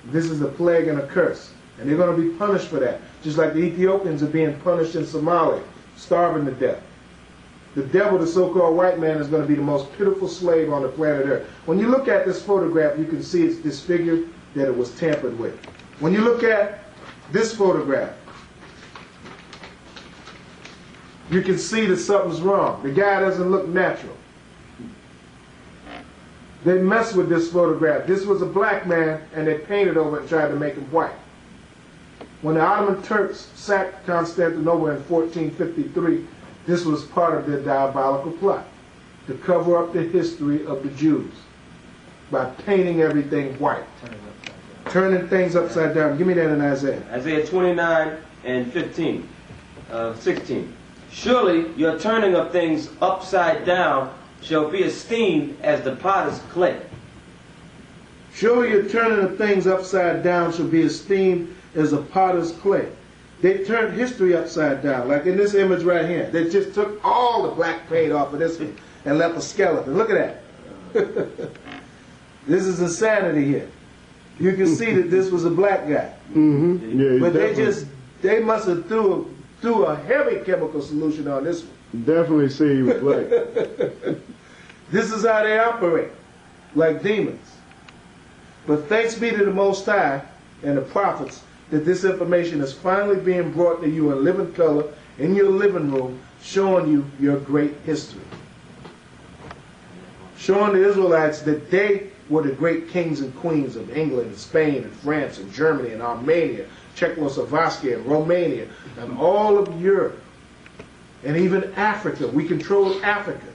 This is a plague and a curse. And they're going to be punished for that. Just like the Ethiopians are being punished in Somalia, starving to death. The devil, the so-called white man, is going to be the most pitiful slave on the planet Earth. When you look at this photograph, you can see it's disfigured, that it was tampered with. When you look at this photograph, you can see that something's wrong. The guy doesn't look natural. They messed with this photograph. This was a black man, and they painted over it and tried to make him white. When the Ottoman Turks sacked Constantinople in 1453, this was part of their diabolical plot, to cover up the history of the Jews by painting everything white. Turning things upside down. Give me that in Isaiah. Isaiah 29 and 16. Surely your turning of things upside down shall be esteemed as the potter's clay. Surely your turning of things upside down shall be esteemed as a potter's clay. They turned history upside down, like in this image right here. They just took all the black paint off of this one and left a skeleton. Look at that. This is insanity here. You can see that this was a black guy. Mm-hmm. Yeah, but they must have threw a heavy chemical solution on this one. Definitely see he was black. This is how they operate, like demons. But thanks be to the Most High and the prophets that this information is finally being brought to you in living color in your living room, showing you your great history. Showing the Israelites that they were the great kings and queens of England and Spain and France and Germany and Armenia, Czechoslovakia and Romania and all of Europe and even Africa. We controlled Africa.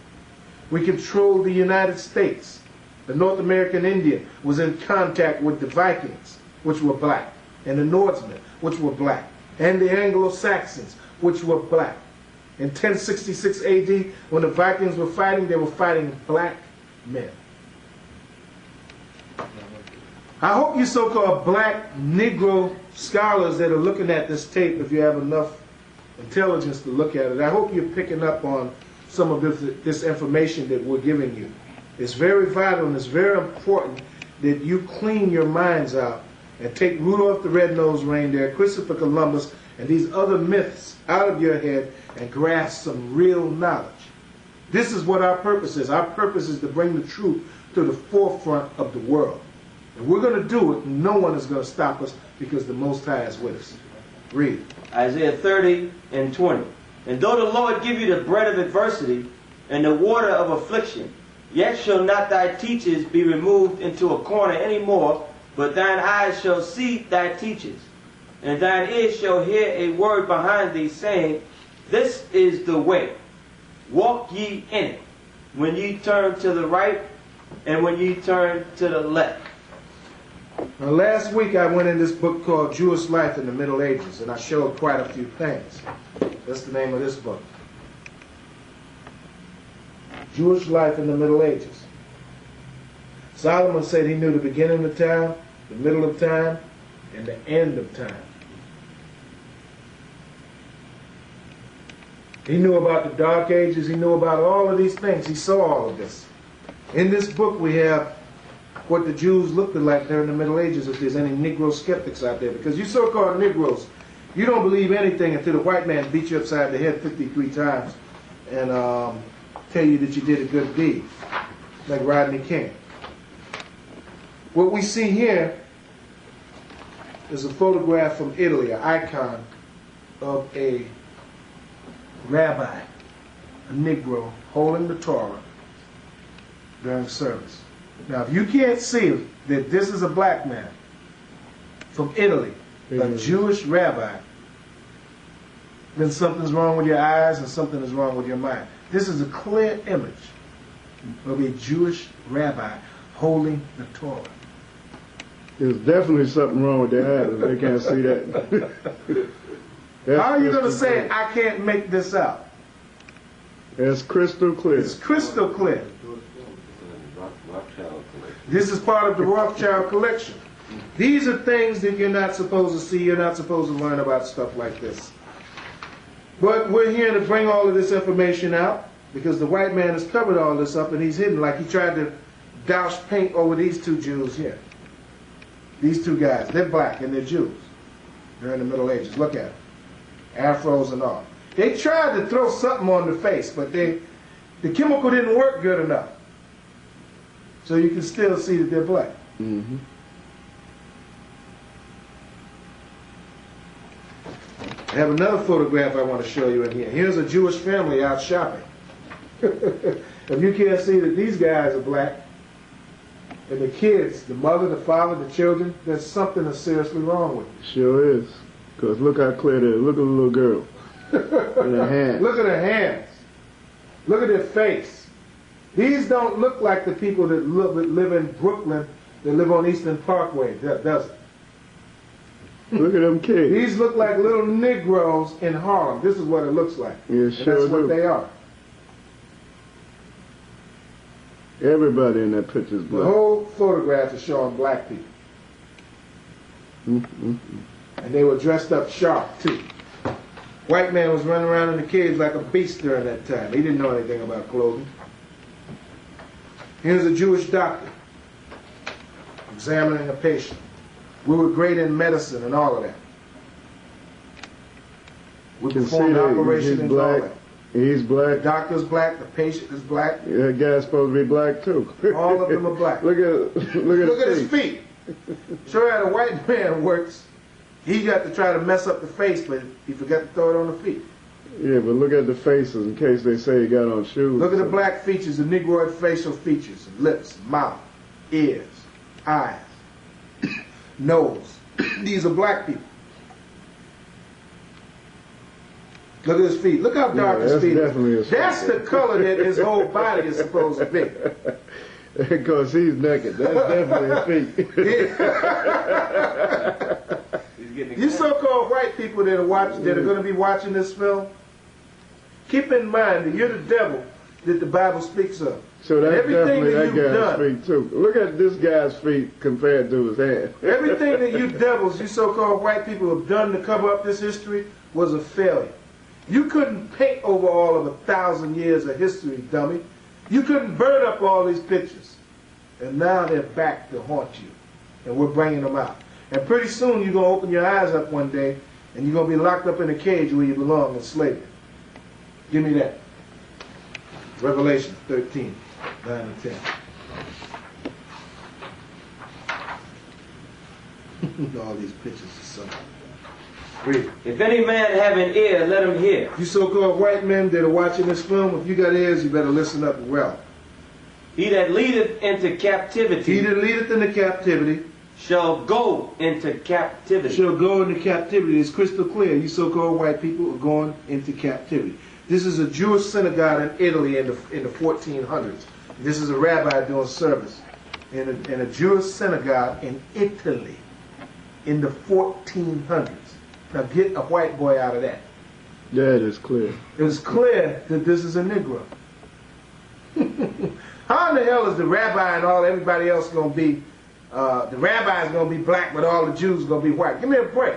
We controlled the United States. The North American Indian was in contact with the Vikings, which were black, and the Norsemen, which were black, and the Anglo-Saxons, which were black. In 1066 AD, when the Vikings were fighting, they were fighting black men. I hope you so-called black Negro scholars that are looking at this tape, if you have enough intelligence to look at it, I hope you're picking up on some of this information that we're giving you. It's very vital and it's very important that you clean your minds out and take Rudolph the Red-Nosed Reindeer, Christopher Columbus, and these other myths out of your head and grasp some real knowledge. This is what our purpose is. Our purpose is to bring the truth to the forefront of the world. And we're going to do it, and no one is going to stop us because the Most High is with us. Read. Isaiah 30 and 20. And though the Lord give you the bread of adversity and the water of affliction, yet shall not thy teachers be removed into a corner any more, but thine eyes shall see thy teachers, and thine ears shall hear a word behind thee, saying, This is the way, walk ye in it, when ye turn to the right, and when ye turn to the left. Now, last week I went in this book called Jewish Life in the Middle Ages, and I showed quite a few things. That's the name of this book. Jewish Life in the Middle Ages. Solomon said he knew the beginning of time, the middle of time, and the end of time. He knew about the Dark Ages. He knew about all of these things. He saw all of this. In this book we have what the Jews looked like during the Middle Ages, if there's any Negro skeptics out there. Because you so-called Negroes, you don't believe anything until the white man beat you upside the head 53 times and tell you that you did a good deed, like Rodney King. What we see here is a photograph from Italy, an icon of a rabbi, a Negro, holding the Torah during service. Now, if you can't see that this is a black man from Italy, a Jewish rabbi, then something's wrong with your eyes and something is wrong with your mind. This is a clear image of a Jewish rabbi holding the Torah. There's definitely something wrong with their eyes if they can't see that. How are you going to say, I can't make this out? It's crystal clear. It's crystal clear. This is part of the Rothschild collection. These are things that you're not supposed to see. You're not supposed to learn about stuff like this. But we're here to bring all of this information out because the white man has covered all this up and he's hidden, like he tried to douse paint over these two Jews here. These two guys, they're black and they're Jews. They're in the Middle Ages. Look at them. Afros and all. They tried to throw something on the face, but the chemical didn't work good enough. So you can still see that they're black. Mm-hmm. I have another photograph I want to show you in here. Here's a Jewish family out shopping. If you can't see that these guys are black, and the kids, the mother, the father, the children, there's something that's seriously wrong with them. Sure is. Because look how clear they are. Look at the little girl. And her hands. Look at her hands. Look at their face. These don't look like the people that live in Brooklyn, that live on Eastern Parkway, does it? Look at them kids. These look like little Negroes in Harlem. This is what it looks like. Yeah, And sure that's what do. they are. Everybody in that picture is The black. whole photograph is showing black people. Mm-hmm. And they were dressed up sharp, too. White man was running around in the caves like a beast during that time. He didn't know anything about clothing. Here's a Jewish doctor examining a patient. We were great in medicine and all of that. We You can see performed that operation he's and all black. that. He's The black. doctor's black, the patient is black. That guy's supposed to be black too. All of them are black. Look at his feet. Sure how the white man works. He got to try to mess up the face, but he forgot to throw it on the feet. Yeah, but look at the faces in case they say he got on shoes. Look at the black features, the Negroid facial features, lips, mouth, ears, eyes, nose. These are black people. Look at his feet. Look how dark his feet is. That's the color that his whole body is supposed to be. Because he's naked. That's definitely his feet. You so-called white people that are going to be watching this film, keep in mind that you're the devil that the Bible speaks of. So that's definitely that guy's done, feet too. Look at this guy's feet compared to his hand. everything that you devils, you so-called white people have done to cover up this history was a failure. You couldn't paint over all of 1,000 years of history, dummy. You couldn't burn up all these pictures. And now they're back to haunt you. And we're bringing them out. And pretty soon you're going to open your eyes up one day and you're going to be locked up in a cage where you belong in slavery. Give me that. Revelation 13, 9 and 10. All these pictures are something. Read it. If any man have an ear, let him hear. You so-called white men that are watching this film, if you got ears, you better listen up well. He that leadeth into captivity He that leadeth into captivity shall go into captivity. shall go into captivity. It's crystal clear. You so-called white people are going into captivity. This is a Jewish synagogue in Italy in the 1400s. This is a rabbi doing service in a Jewish synagogue in Italy in the 1400s. Now get a white boy out of that. That is clear. It was clear that this is a Negro. How in the hell is the rabbi and everybody else going to be, the rabbi is going to be black, but all the Jews are going to be white? Give me a break.